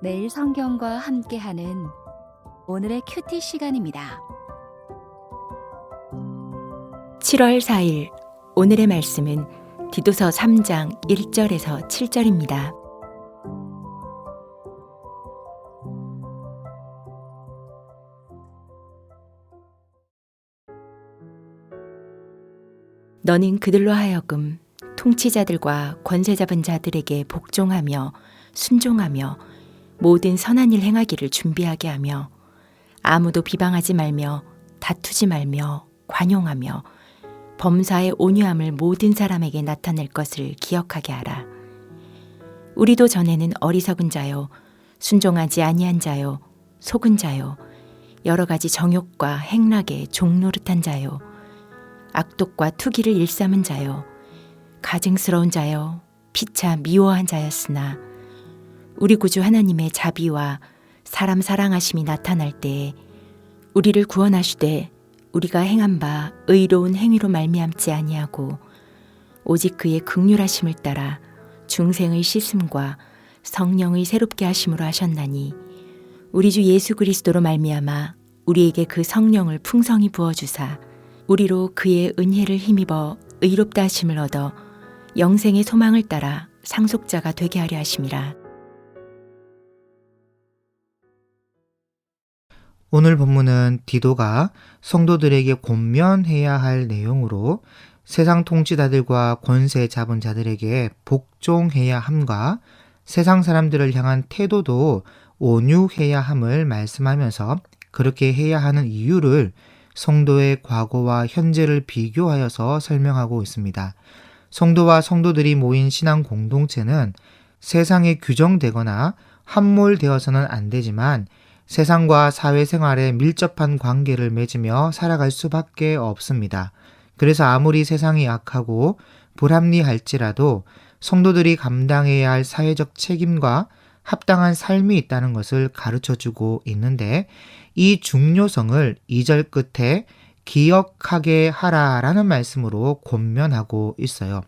매일 성경과 함께하는 오늘의 큐티 시간입니다. 7월 4일 오늘의 말씀은 디도서 3장 1절에서 7절입니다. 너는 그들로 하여금 통치자들과 권세 잡은 자들에게 복종하며 순종하며 모든 선한 일 행하기를 준비하게 하며 아무도 비방하지 말며 다투지 말며 관용하며 범사의 온유함을 모든 사람에게 나타낼 것을 기억하게 하라. 우리도 전에는 어리석은 자요 순종하지 아니한 자요 속은 자요 여러 가지 정욕과 행락에 종노릇한 자요 악독과 투기를 일삼은 자요 가증스러운 자요 피차 미워한 자였으나 우리 구주 하나님의 자비와 사람 사랑하심이 나타날 때에 우리를 구원하시되 우리가 행한 바 의로운 행위로 말미암지 아니하고 오직 그의 긍휼하심을 따라 중생의 씻음과 성령의 새롭게 하심으로 하셨나니 우리 주 예수 그리스도로 말미암아 우리에게 그 성령을 풍성히 부어주사 우리로 그의 은혜를 힘입어 의롭다 하심을 얻어 영생의 소망을 따라 상속자가 되게 하려 하심이라. 오늘 본문은 디도가 성도들에게 권면해야 할 내용으로 세상 통치자들과 권세 잡은 자들에게 복종해야 함과 세상 사람들을 향한 태도도 온유해야 함을 말씀하면서 그렇게 해야 하는 이유를 성도의 과거와 현재를 비교하여서 설명하고 있습니다. 성도와 성도들이 모인 신앙 공동체는 세상에 규정되거나 함몰되어서는 안 되지만 세상과 사회생활에 밀접한 관계를 맺으며 살아갈 수밖에 없습니다. 그래서 아무리 세상이 악하고 불합리할지라도 성도들이 감당해야 할 사회적 책임과 합당한 삶이 있다는 것을 가르쳐주고 있는데 이 중요성을 2절 끝에 기억하게 하라라는 말씀으로 권면하고 있어요.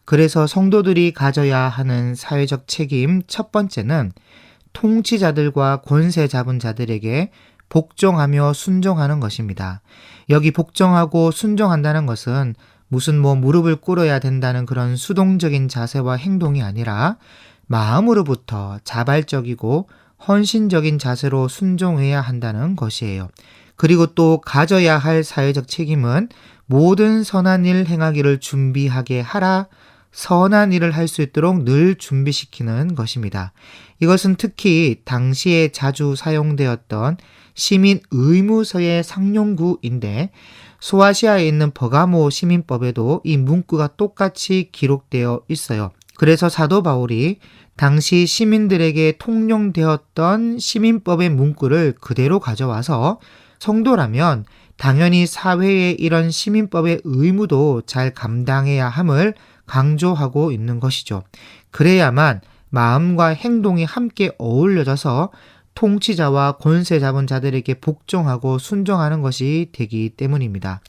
그래서 성도들이 가져야 하는 사회적 책임 첫 번째는 통치자들과 권세 잡은 자들에게 복종하며 순종하는 것입니다. 여기 복종하고 순종한다는 것은 무슨 무릎을 꿇어야 된다는 그런 수동적인 자세와 행동이 아니라 마음으로부터 자발적이고 헌신적인 자세로 순종해야 한다는 것이에요. 그리고 또 가져야 할 사회적 책임은 모든 선한 일 행하기를 준비하게 하라, 선한 일을 할 수 있도록 늘 준비시키는 것입니다. 이것은 특히 당시에 자주 사용되었던 시민 의무서의 상용구인데 소아시아에 있는 버가모 시민법에도 이 문구가 똑같이 기록되어 있어요. 그래서 사도 바울이 당시 시민들에게 통용되었던 시민법의 문구를 그대로 가져와서 성도라면 당연히 사회의 이런 시민법의 의무도 잘 감당해야 함을 강조하고 있는 것이죠. 그래야만 마음과 행동이 함께 어울려져서 통치자와 권세 잡은 자들에게 복종하고 순종하는 것이 되기 때문입니다.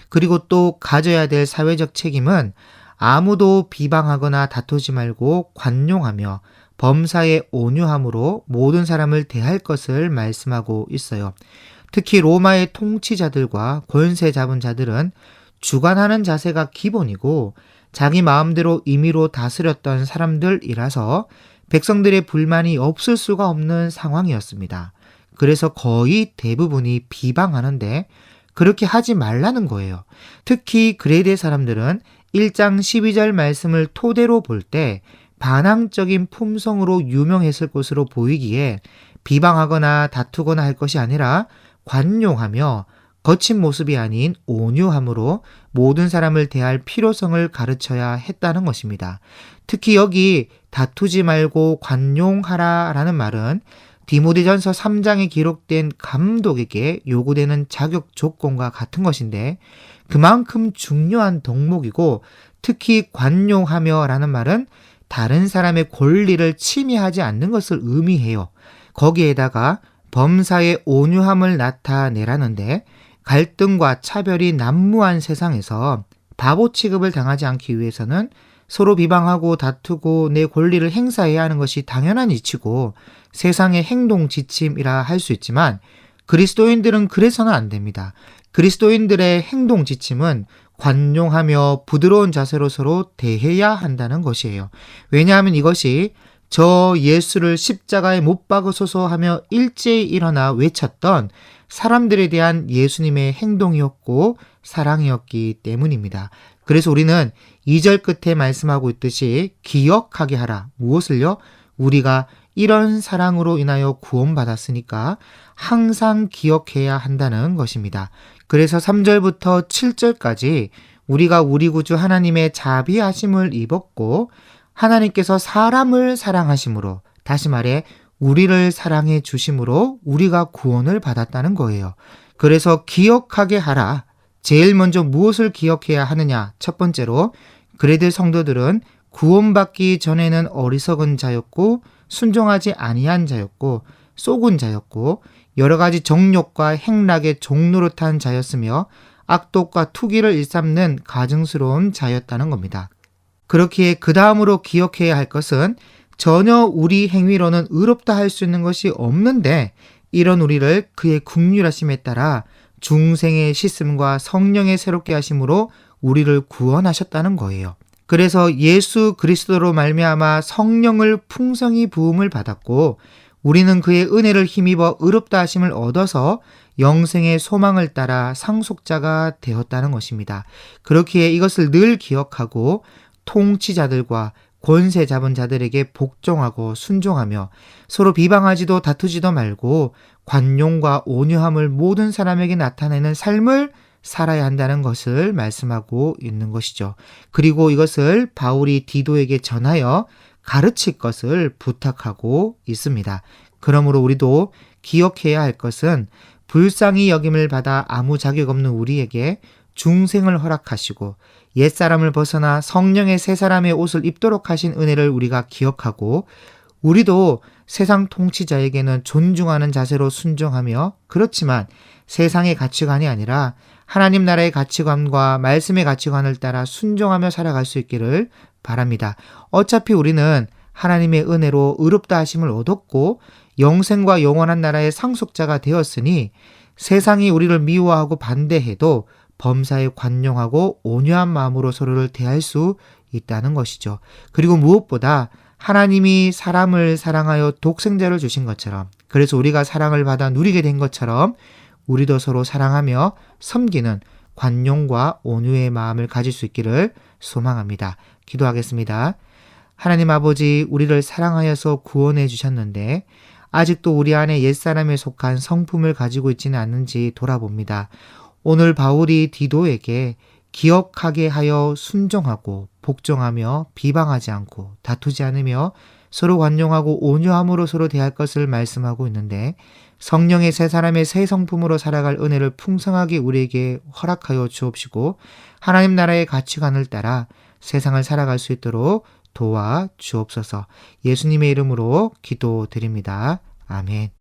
그리고 또 가져야 될 사회적 책임은 아무도 비방하거나 다투지 말고 관용하며 범사에 온유함으로 모든 사람을 대할 것을 말씀하고 있어요. 특히 로마의 통치자들과 권세 잡은 자들은 주관하는 자세가 기본이고 자기 마음대로 임의로 다스렸던 사람들이라서 백성들의 불만이 없을 수가 없는 상황이었습니다. 그래서 거의 대부분이 비방하는데 그렇게 하지 말라는 거예요. 특히 그레데 사람들은 1장 12절 말씀을 토대로 볼 때 반항적인 품성으로 유명했을 것으로 보이기에 비방하거나 다투거나 할 것이 아니라 관용하며 거친 모습이 아닌 온유함으로 모든 사람을 대할 필요성을 가르쳐야 했다는 것입니다. 특히 여기 다투지 말고 관용하라 라는 말은 디모데전서 3장에 기록된 감독에게 요구되는 자격 조건과 같은 것인데 그만큼 중요한 덕목이고 특히 관용하며 라는 말은 다른 사람의 권리를 침해하지 않는 것을 의미해요. 거기에다가 범사의 온유함을 나타내라는데 갈등과 차별이 난무한 세상에서 바보 취급을 당하지 않기 위해서는 서로 비방하고 다투고 내 권리를 행사해야 하는 것이 당연한 이치고 세상의 행동 지침이라 할 수 있지만 그리스도인들은 그래서는 안 됩니다. 그리스도인들의 행동 지침은 관용하며 부드러운 자세로 서로 대해야 한다는 것이에요. 왜냐하면 이것이 저 예수를 십자가에 못 박으소서 하며 일제히 일어나 외쳤던 사람들에 대한 예수님의 행동이었고 사랑이었기 때문입니다. 그래서 우리는 2절 끝에 말씀하고 있듯이 기억하게 하라. 무엇을요? 우리가 이런 사랑으로 인하여 구원받았으니까 항상 기억해야 한다는 것입니다. 그래서 3절부터 7절까지 우리가 우리 구주 하나님의 자비하심을 입었고 하나님께서 사람을 사랑하심으로, 다시 말해 우리를 사랑해 주심으로 우리가 구원을 받았다는 거예요. 그래서 기억하게 하라. 제일 먼저 무엇을 기억해야 하느냐? 첫 번째로 그레들 성도들은 구원받기 전에는 어리석은 자였고 순종하지 아니한 자였고 쏘군 자였고 여러 가지 정욕과 행락의 종노릇한 자였으며 악독과 투기를 일삼는 가증스러운 자였다는 겁니다. 그렇기에 그 다음으로 기억해야 할 것은 전혀 우리 행위로는 의롭다 할 수 있는 것이 없는데 이런 우리를 그의 긍휼하심에 따라 중생의 씻음과 성령의 새롭게 하심으로 우리를 구원하셨다는 거예요. 그래서 예수 그리스도로 말미암아 성령을 풍성히 부음을 받았고 우리는 그의 은혜를 힘입어 의롭다 하심을 얻어서 영생의 소망을 따라 상속자가 되었다는 것입니다. 그렇기에 이것을 늘 기억하고 통치자들과 권세 잡은 자들에게 복종하고 순종하며 서로 비방하지도 다투지도 말고 관용과 온유함을 모든 사람에게 나타내는 삶을 살아야 한다는 것을 말씀하고 있는 것이죠. 그리고 이것을 바울이 디도에게 전하여 가르칠 것을 부탁하고 있습니다. 그러므로 우리도 기억해야 할 것은 불쌍히 여김을 받아 아무 자격 없는 우리에게 중생을 허락하시고 옛사람을 벗어나 성령의 새 사람의 옷을 입도록 하신 은혜를 우리가 기억하고 우리도 세상 통치자에게는 존중하는 자세로 순종하며 그렇지만 세상의 가치관이 아니라 하나님 나라의 가치관과 말씀의 가치관을 따라 순종하며 살아갈 수 있기를 바랍니다. 어차피 우리는 하나님의 은혜로 의롭다 하심을 얻었고 영생과 영원한 나라의 상속자가 되었으니 세상이 우리를 미워하고 반대해도 범사에 관용하고 온유한 마음으로 서로를 대할 수 있다는 것이죠. 그리고 무엇보다 하나님이 사람을 사랑하여 독생자를 주신 것처럼 그래서 우리가 사랑을 받아 누리게 된 것처럼 우리도 서로 사랑하며 섬기는 관용과 온유의 마음을 가질 수 있기를 소망합니다. 기도하겠습니다. 하나님 아버지, 우리를 사랑하여서 구원해 주셨는데 아직도 우리 안에 옛사람에 속한 성품을 가지고 있지는 않는지 돌아봅니다. 오늘 바울이 디도에게 기억하게 하여 순종하고 복종하며 비방하지 않고 다투지 않으며 서로 관용하고 온유함으로 서로 대할 것을 말씀하고 있는데 성령의 새 사람의 새 성품으로 살아갈 은혜를 풍성하게 우리에게 허락하여 주옵시고 하나님 나라의 가치관을 따라 세상을 살아갈 수 있도록 도와 주옵소서. 예수님의 이름으로 기도드립니다. 아멘.